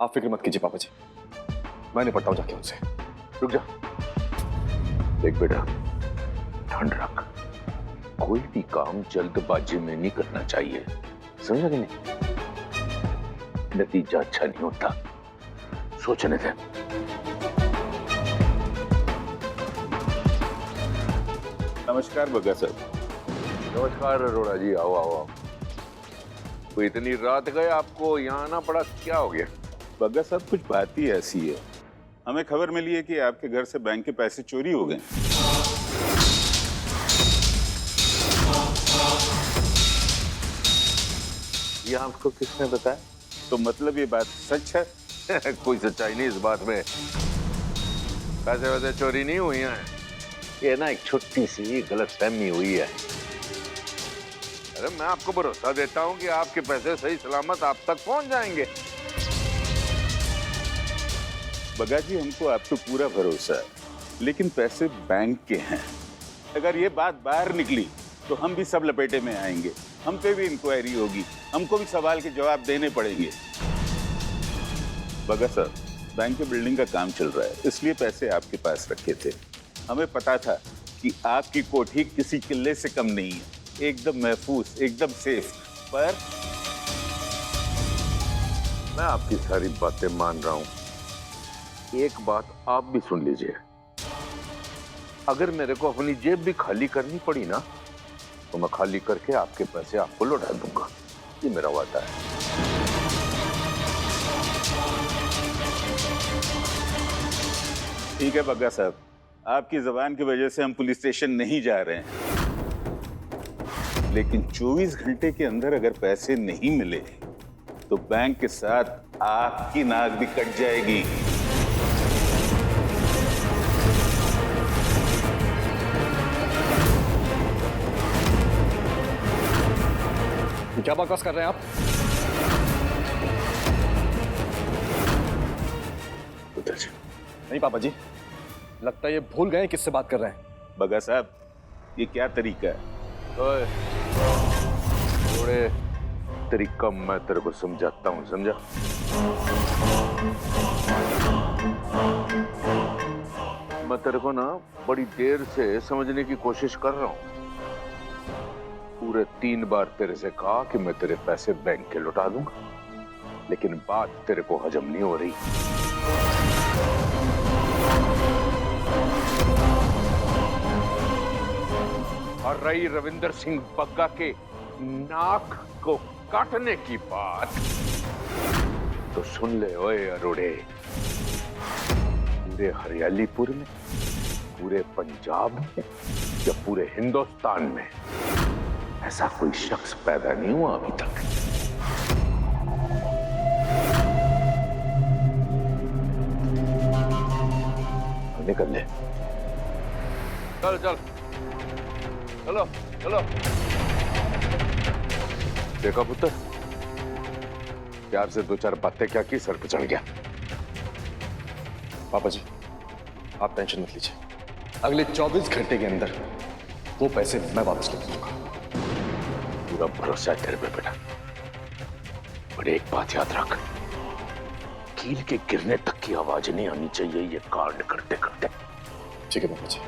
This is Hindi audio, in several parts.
आप फिक्र मत कीजिए पापा जी, मैं निपटता हूं जाके उनसे। रुक जा, देख बेटा, ठंड रख। कोई भी काम जल्दबाजी में नहीं करना चाहिए, समझा कि नहीं? नतीजा अच्छा नहीं होता, सोचने दे। नमस्कार बग्गा सर। नमस्कार अरोड़ा जी, आओ आओ आओ। तो इतनी रात गए, आपको यहाँ आना पड़ा, क्या हो गया? बग्गा साहब, कुछ बात ही ऐसी है। हमें खबर मिली है कि आपके घर से बैंक के पैसे चोरी हो गए। ये आपको किसने बताया? तो मतलब ये बात सच है? कोई सच्चाई नहीं इस बात में। पैसे वैसे चोरी नहीं हुई हैं, ये ना एक छोटी सी गलतफहमी हुई है। अरे मैं आपको भरोसा देता हूँ कि आपके पैसे सही सलामत आप तक पहुंच जाएंगे। बग्गा जी, हमको आप पे पूरा भरोसा है, लेकिन पैसे बैंक के हैं। अगर ये बात बाहर निकली तो हम भी सब लपेटे में आएंगे, हम पे भी इंक्वायरी होगी, हमको भी सवाल के जवाब देने पड़ेंगे। बग्गा साहब, बैंक के बिल्डिंग का काम चल रहा है, इसलिए पैसे आपके पास रखे थे। हमें पता था कि आपकी कोठी किसी किले से कम नहीं है, एकदम महफूज, एकदम सेफ। पर मैं आपकी सारी बातें मान रहा हूं, एक बात आप भी सुन लीजिए। अगर मेरे को अपनी जेब भी खाली करनी पड़ी ना, तो मैं खाली करके आपके पैसे आपको लौटा दूंगा, ये मेरा वादा है। ठीक है बग्गा साहब, आपकी जबान की वजह से हम पुलिस स्टेशन नहीं जा रहे हैं, लेकिन 24 घंटे के अंदर अगर पैसे नहीं मिले तो बैंक के साथ आपकी नाक भी कट जाएगी। क्या बकवास कर रहे हैं आप? उधर से। नहीं पापा जी, लगता है ये भूल गए किससे बात कर रहे हैं। बग्गा साहब, ये क्या तरीका है? ओए, थोड़े तरीका मैं तेरे को समझाता हूं, समझा? मैं तेरे को ना बड़ी देर से समझने की कोशिश कर रहा हूं। पूरे 3 बार तेरे से कहा कि मैं तेरे पैसे बैंक के लौटा दूंगा, लेकिन बात तेरे को हजम नहीं हो रही। और रही रविंदर सिंह बग्गा के नाक को काटने की बात, तो सुन ले ओए अरोड़े, पूरे हरियालीपुर में, पूरे पंजाब में या पूरे हिंदुस्तान में ऐसा कोई शख्स पैदा नहीं हुआ अभी तक। निकल ले, चल चल, चलो चलो। देखा पुत्र, प्यार से 2-4 बातें क्या की, सर पे चढ़ गया। पापा जी, आप टेंशन मत लीजिए, अगले 24 घंटे के अंदर वो पैसे मैं वापस ले दूंगा। पूरा भरोसा है तेरे पे बेटा, पर एक बात याद रख, कील के गिरने तक की आवाज नहीं आनी चाहिए ये कांड करते करते। ठीक है पापा जी।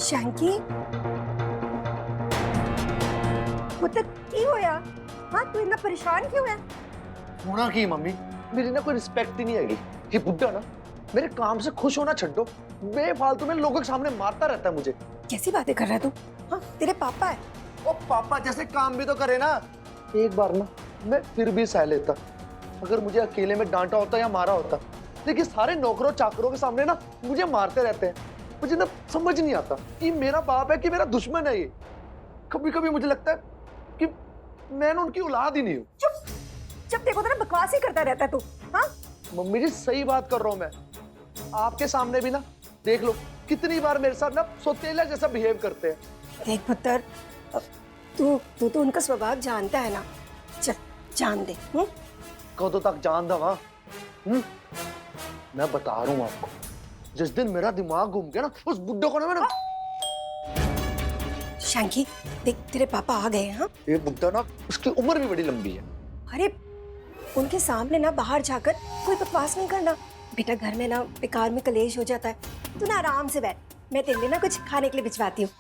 शैंकी पुत्र की होया? हाँ, तू इतना परेशान क्यों है? होना की मम्मी, मेरी ना कोई रिस्पेक्ट ही नहीं आएगी। ये बुड्ढा ना मेरे काम से खुश होना छड्डो, बेफालतू में लोगों के सामने मारता रहता है मुझे। कैसी बातें कर रहा है तू? हाँ, तेरे पापा है। ओ पापा जैसे काम भी तो करे ना। एक बार ना मैं फिर भी सह लेता, अगर मुझे अकेले में डांटा होता या मारा होता, लेकिन सारे नौकरों चाकरों के सामने ना मुझे मारते रहते हैं। मुझे ना समझ नहीं आता कि मेरा बाप है कि मेरा दुश्मन है ये। कभी कभी मुझे लगता है कि मैं ना उनकी औलाद ही नहीं हूँ। चुप, जब देखो तो ना बकवास ही करता रहता है तू। हाँ, मम्मी जी सही बात कर रहा हूँ मैं, आपके सामने भी ना देख लो कितनी बार मेरे साथ ना सौतेला जैसा बिहेव करते हैं। देख पुत्र, तू तो उनका स्वभाव जानता है ना। चल जान दे। कदों तक जान दवा। मैं बता रहा हूँ आपको, जिस दिन मेरा दिमाग घूम गया ना, उस बुड्ढे को ना मैंने। शैंकी देख, तेरे पापा आ गए हैं। हाँ, ये बुड्ढा ना, उसकी उम्र भी बड़ी लंबी है। अरे उनके सामने ना बाहर जाकर कोई बकवास नहीं करना बेटा, घर में ना बेकार में कलेश हो जाता है। तू ना आराम से बैठ, मैं तेरे लिए ना कुछ खाने के लिए भिजवाती हूँ।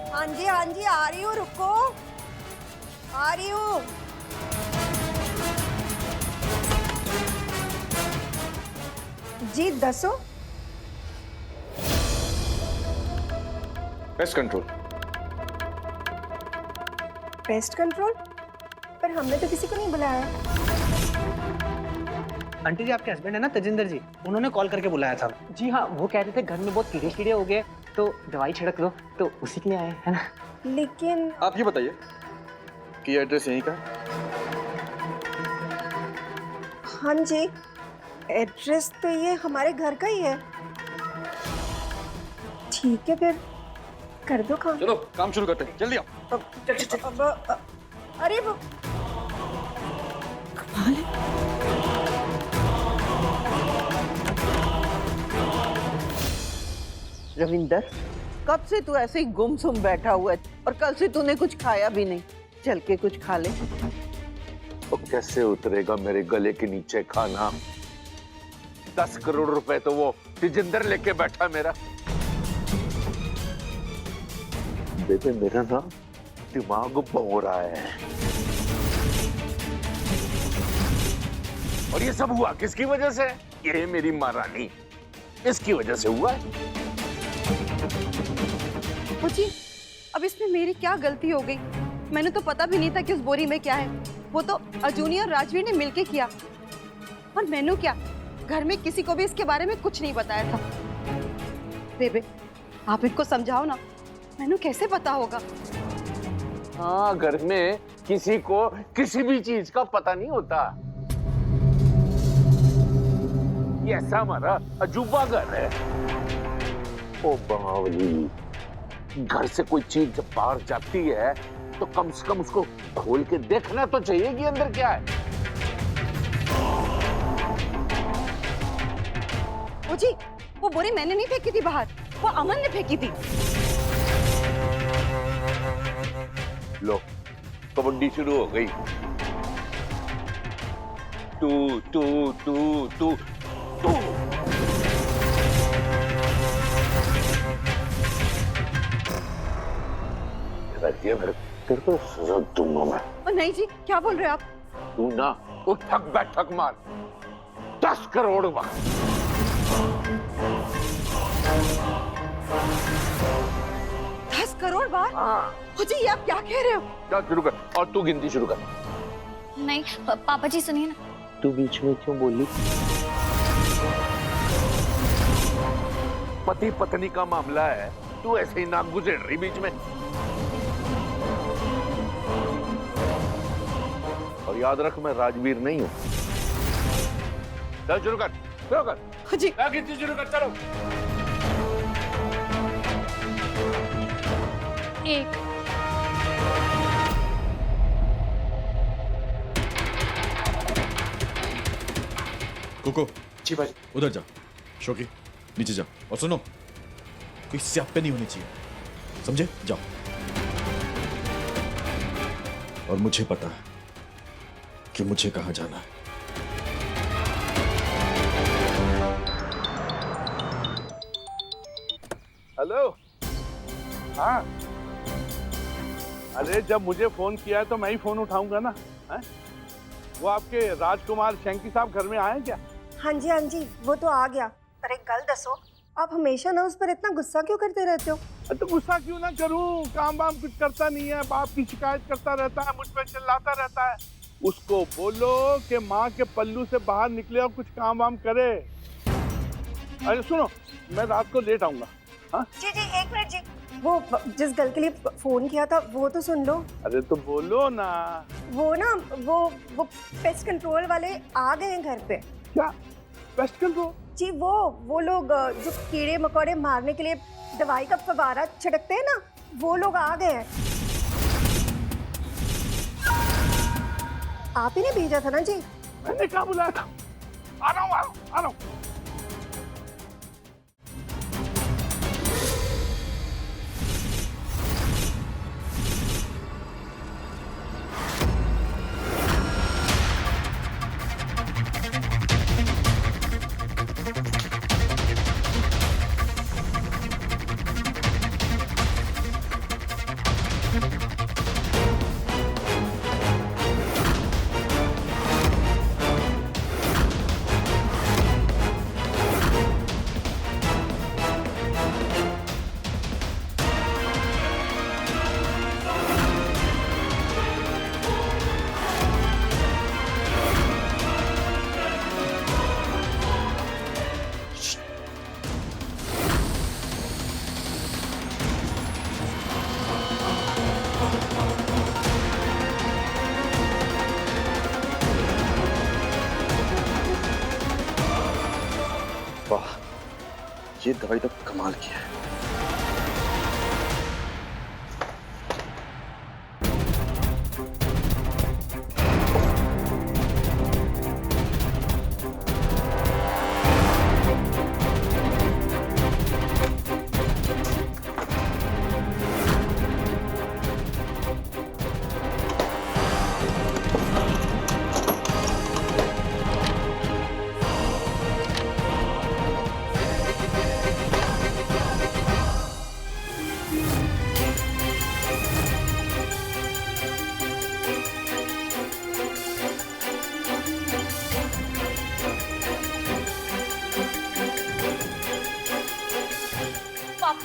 हाँ जी आ रही हूँ, रुको आ रही हूँ। जी दसो। Pest control. Pest control? पर हमने तो किसी को नहीं बुलाया। आंटी जी, आपके हस्बैंड है ना तजिंदर जी, उन्होंने कॉल करके बुलाया था। जी हाँ, वो कह रहे थे घर में बहुत कीड़े कीड़े हो गए तो दवाई छिड़क दो, तो उसी के लिए आए हैं ना। लेकिन आप ये बताइए कि ये एड्रेस यहीं का है? हाँ जी, एड्रेस तो ये हमारे घर का ही है। ठीक है फिर कर दो काम। चलो काम शुरू करते हैं, जल्दी आओ। अरे वो कमाल है। रविंदर, कब से तू ऐसे ही गुमसुम बैठा हुआ है और कल से तूने कुछ खाया भी नहीं। चल के कुछ खा ले। तो कैसे उतरेगा मेरे गले के नीचे खाना? 10 करोड़ रुपए तो वो तेजिंदर लेके बैठा मेरा। बेटे मेरा ना दिमाग भौ रहा है। और ये सब हुआ किसकी वजह से? ये मेरी महारानी, इसकी वजह से हुआ है। जी, अब इसमें मेरी क्या गलती हो गई? मैंने तो पता भी नहीं था कि उस बोरी में क्या है। वो तो अजूनी और राजवीर ने मिलके किया। और मैंने क्या, घर में किसी को भी इसके बारे में कुछ नहीं बताया था। बेबे, आप इनको समझाओ ना, मैंने कैसे पता होगा? हाँ, घर में किसी को किसी भी चीज का पता नहीं होता। ये ऐसा हमारा अजूबा घर है। ओ बावली, घर से कोई चीज जब बाहर जाती है तो कम से कम उसको खोल के देखना तो चाहिए कि अंदर क्या है। ओ जी, वो बोरी मैंने नहीं फेंकी थी बाहर, वो अमन ने फेंकी थी। लो, कबड्डी शुरू हो गई। तू तू तू तू तू रहती है मेरे, तेरे को सजा दूंगा मैं। और नहीं जी, क्या बोल रहे हो आप? तू ना उठक बैठक मार, 10 करोड़ मार। 10 करोड़ बार? हाँ। ओ जी, ये आप क्या कह रहे हो? चल शुरू कर, और तू गिनती शुरू कर। नहीं पापा जी सुनिए ना। तू बीच में क्यों बोली? पति पत्नी का मामला है, तू ऐसे ही नाक गुजर रही बीच में। और याद रख, मैं राजवीर नहीं हूं। चल शुरू कर, शुरू कर। ओ जी, गिनती शुरू कर, चलो। 1 कोको, जी भाई। उधर जा। शोकी, नीचे जा। और सुनो, कोई स्यापे नहीं होनी चाहिए, समझे? जाओ। और मुझे पता है कि मुझे कहां जाना है। हेलो। हाँ, अरे जब मुझे फोन किया है तो मैं ही फोन उठाऊंगा ना। है? वो आपके राजकुमार शैंकी साहब घर में आए क्या? हाँ जी, वो तो आ गया। पर एक गल दसो, आप हमेशा ना उस पर इतना गुस्सा क्यों करते रहते हो? तो गुस्सा क्यों ना करूं, काम वाम कुछ करता नहीं है, बाप की शिकायत करता रहता है, मुझ पर चिल्लाता रहता है। उसको बोलो कि माँ के पल्लू से बाहर निकले और कुछ काम वाम करे। अरे सुनो, मैं रात को लेट आऊंगा। हाँ जी जी, एक मिनट जी। वो जिस गर्ल के लिए फोन किया था वो तो सुन लो। अरे तो बोलो ना। वो ना वो पेस्ट कंट्रोल वाले आ गए हैं घर पे। क्या पेस्ट कंट्रोल? जी वो लोग जो कीड़े मकोड़े मारने के लिए दवाई का फव्वारा छिड़कते हैं ना, वो लोग आ गए हैं। आप ही ने भेजा था ना जी? मैंने क्या बुलाया था? आ रहा हूँ। वाह, ये दवाई तो कमाल की है।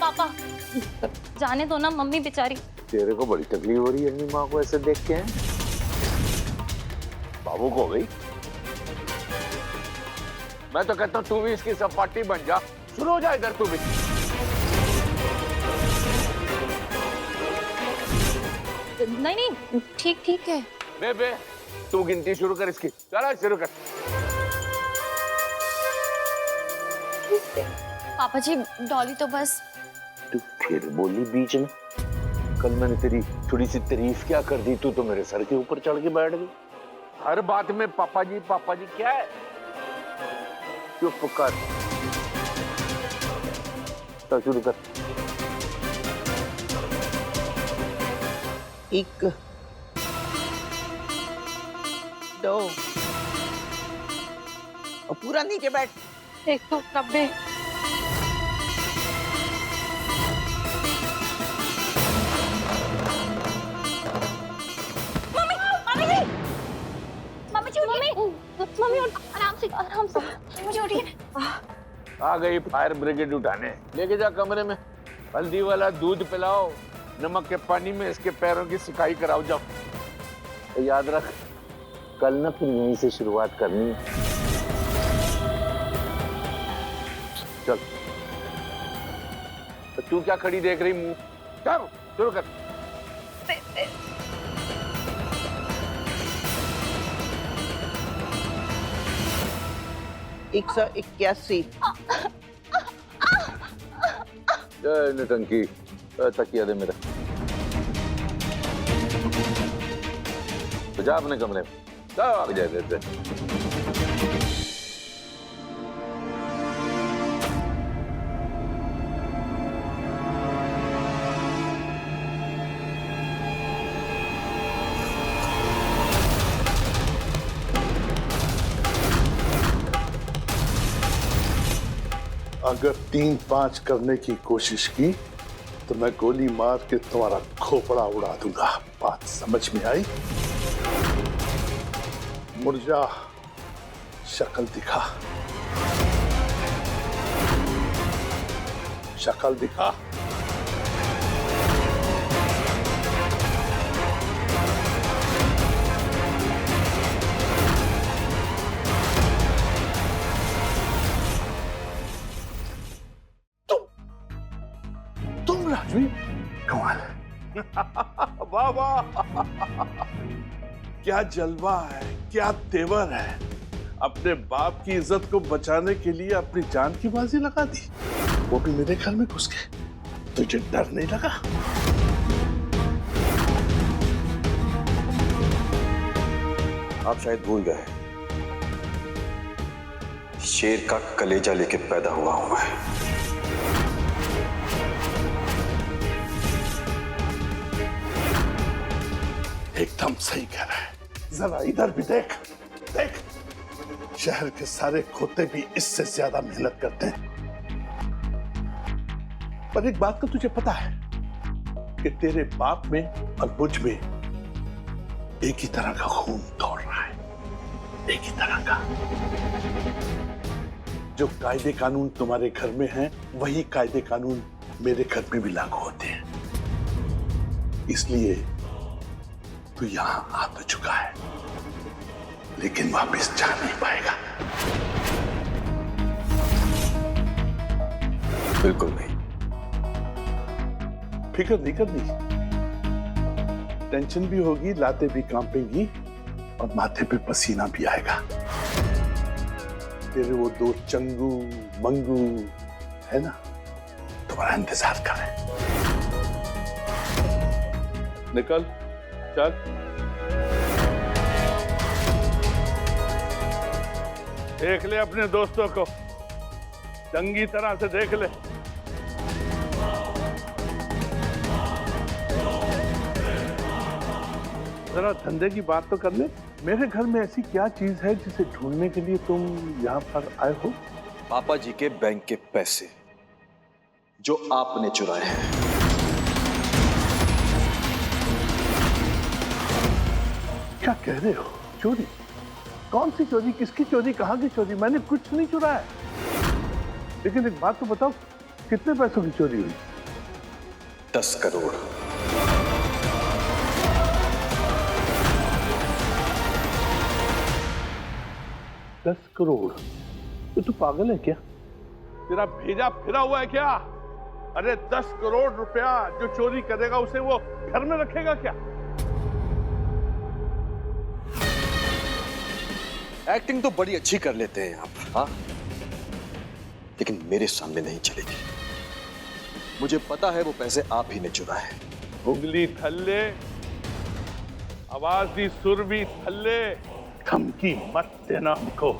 पापा जाने दो ना, मम्मी बेचारी। तेरे को बड़ी तकलीफ हो रही है अपनी माँ को ऐसे देख के? बाबू को हो गई? मैं तो कहता हूँ तू भी इसकी सपाटी बन जा, शुरू हो जा इधर तू भी। नहीं ठीक है। बे तू गिनती शुरू कर इसकी, चला शुरू कर। पापा जी डॉली तो बस। तू फिर बोली बीच में? कल मैंने तेरी थोड़ी सी तारीफ क्या कर दी, तू तो मेरे सर के ऊपर चढ़ के बैठ गई। हर बात में पापा जी क्या है? चुप कर, तो शुरू कर। 1 2 और पूरा नीचे बैठ। 190। मम्मी आराम से मुझे उठिए। आ गई फायर ब्रिगेड उठाने। लेके जा कमरे में, हल्दी वाला दूध पिलाओ, नमक के पानी में इसके पैरों की सिकाई कराओ। जाओ। तो याद रख, कल ना फिर यहीं से शुरुआत करनी है। चल। तो तू क्या खड़ी देख रही मुंह? चल शुरू कर। 181। नटंकी, तकिया दे मेरा। तो जा अपने कमरे में, आग जाए देते। अगर 3-5 करने की कोशिश की तो मैं गोली मार के तुम्हारा खोपड़ा उड़ा दूंगा। बात समझ में आई? मुर्जा, शक्ल दिखा, शक्ल दिखा। राजवी कमाल। वाह वाह, क्या जलवा है, क्या तेवर है। अपने बाप की इज्जत को बचाने के लिए अपनी जान की बाजी लगा दी, वो भी मेरे घर में घुस के। तुझे डर नहीं लगा? आप शायद भूल गए, शेर का कलेजा लेके पैदा हुआ हूं मैं। एकदम सही कह रहा है। जरा इधर भी देख, देख, शहर के सारे खोते भी इससे ज्यादा मेहनत करते हैं। पर एक बात का तुझे पता है कि तेरे बाप में और मुझ में एक ही तरह का खून दौड़ रहा है, एक ही तरह का। जो कायदे कानून तुम्हारे घर में हैं, वही कायदे कानून मेरे घर में भी लागू होते हैं। इसलिए तू यहां आ तो चुका है, लेकिन वापस जा नहीं पाएगा। बिल्कुल नहीं। फिक्र नहीं करनी, टेंशन भी होगी, लातें भी कांपेंगी और माथे पे पसीना भी आएगा। तेरे वो दो चंगू मंगू है ना, तुम्हारा इंतजार कर रहे हैं। निकल, चल। देख ले अपने दोस्तों को, चंगी तरह से देख ले। जरा धंधे की बात तो कर ले। मेरे घर में ऐसी क्या चीज है जिसे ढूंढने के लिए तुम यहाँ पर आए हो? पापा जी के बैंक के पैसे जो आपने चुराए हैं। क्या कह रहे हो? चोरी? कौन सी चोरी? किसकी चोरी? कहाँ की चोरी? मैंने कुछ नहीं चुराया। लेकिन एक बात तो बताओ, कितने पैसों की चोरी हुई? 10 करोड़। दस करोड़? तो तू पागल है क्या? तेरा भेजा फिरा हुआ है क्या? अरे 10 करोड़ रुपया जो चोरी करेगा उसे वो घर में रखेगा क्या? एक्टिंग तो बड़ी अच्छी कर लेते हैं आप, हाँ, लेकिन मेरे सामने नहीं चलेगी। मुझे पता है वो पैसे आप ही ने चुराए हैं। उंगली थल्ले, आवाज दी सुर भी थल्ले, धमकी मत देना हमको।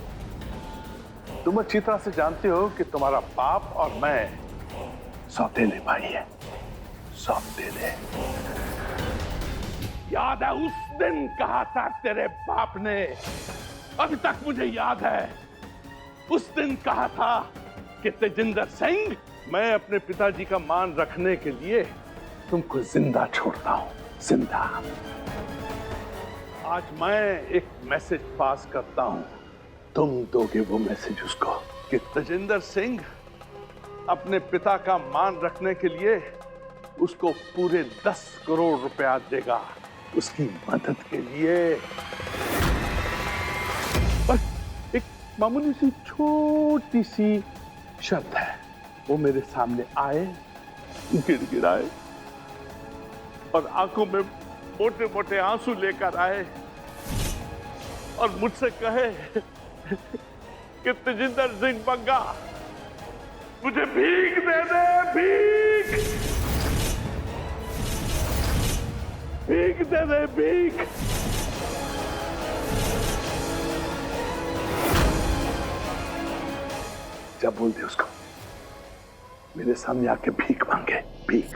तुम अच्छी तरह से जानते हो कि तुम्हारा बाप और मैं सौतेले भाई है, सौतेले। याद है उस दिन कहा था तेरे बाप ने, अभी तक मुझे याद है। उस दिन कहा था कि तेजिंदर सिंह, मैं अपने पिताजी का मान रखने के लिए तुमको जिंदा छोड़ता हूं, जिंदा। आज मैं एक मैसेज पास करता हूं, तुम दोगे वो मैसेज उसको कि तेजिंदर सिंह अपने पिता का मान रखने के लिए उसको पूरे 10 करोड़ रुपया देगा, उसकी मदद के लिए। बस एक मामूली सी छोटी सी शर्त है, वो मेरे सामने आए, गिड़गिड़ाए और आंखों में मोटे मोटे आंसू लेकर आए और मुझसे कहे कि तेजिंदर सिंह बंगा, मुझे भीख दे दे, भीख, भीख दे दे, भीख। जब बोल दे उसको मेरे सामने आके भीख मांगे, भीख।